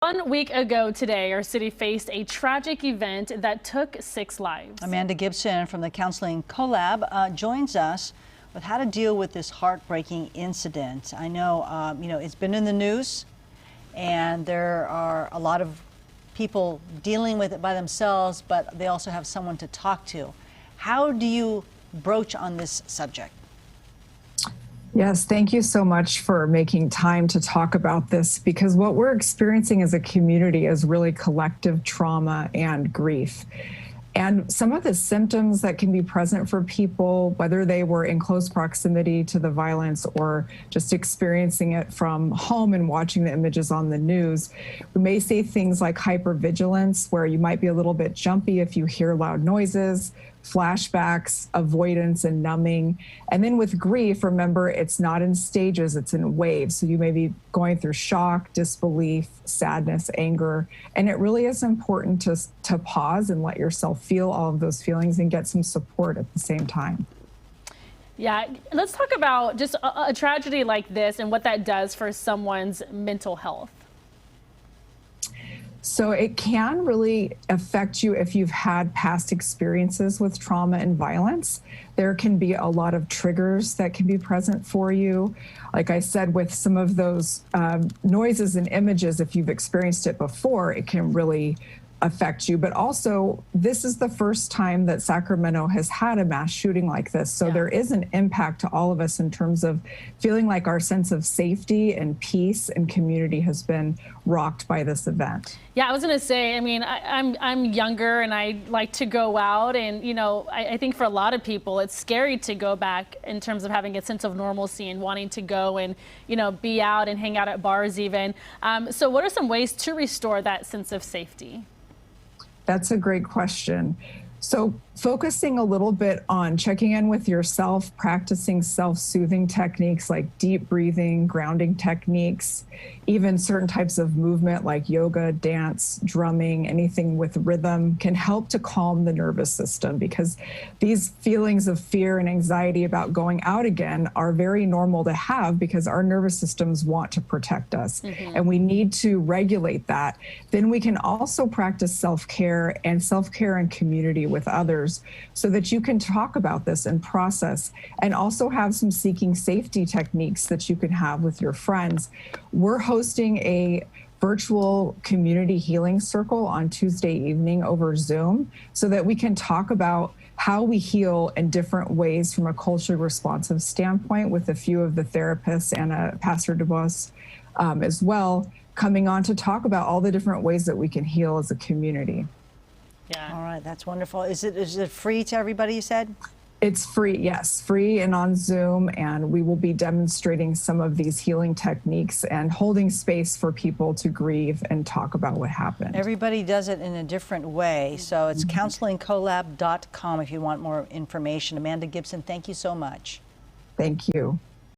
1 week ago today, our city faced a tragic event that took 6 lives. Amanda Gibson from the Counseling Col joins us with how to deal with this heartbreaking incident. I know, it's been in the news, and there are a lot of people dealing with it by themselves, but they also have someone to talk to. How do you broach on this subject? Yes, thank you so much for making time to talk about this, because what we're experiencing as a community is really collective trauma and grief. And some of the symptoms that can be present for people, whether they were in close proximity to the violence or just experiencing it from home and watching the images on the news, we may say things like hypervigilance, where you might be a little bit jumpy if you hear loud noises, flashbacks, avoidance, and numbing. And then with grief, remember, it's not in stages, it's in waves. So you may be going through shock, disbelief, sadness, anger. And it really is important to pause and let yourself feel all of those feelings and get some support at the same time. Yeah, let's talk about just a tragedy like this and what that does for someone's mental health. So it can really affect you if you've had past experiences with trauma and violence. There can be a lot of triggers that can be present for you. Like I said, with some of those noises and images, if you've experienced it before, it can really affect you. But also, this is the first time that Sacramento has had a mass shooting like this. So there is an impact to all of us in terms of feeling like our sense of safety and peace and community has been rocked by this event. Yeah, I was going to say, I mean, I'm younger and I like to go out, and, I think for a lot of people, it's scary to go back in terms of having a sense of normalcy and wanting to go and, be out and hang out at bars even. So what are some ways to restore that sense of safety? That's a great question. So focusing a little bit on checking in with yourself, practicing self-soothing techniques like deep breathing, grounding techniques, even certain types of movement like yoga, dance, drumming, anything with rhythm can help to calm the nervous system, because these feelings of fear and anxiety about going out again are very normal to have because our nervous systems want to protect us, and we need to regulate that. Then we can also practice self-care and community with others so that you can talk about this and process, and also have some seeking safety techniques that you can have with your friends. We're hosting a virtual community healing circle on Tuesday evening over Zoom so that we can talk about how we heal in different ways from a culturally responsive standpoint, with a few of the therapists and a Pastor DeBois as well coming on to talk about all the different ways that we can heal as a community. Yeah. All right, that's wonderful. Is it free to everybody, you said? It's free, yes, free and on Zoom, and we will be demonstrating some of these healing techniques and holding space for people to grieve and talk about what happened. Everybody does it in a different way, so it's counselingcolab.com if you want more information. Amanda Gibson, thank you so much. Thank you.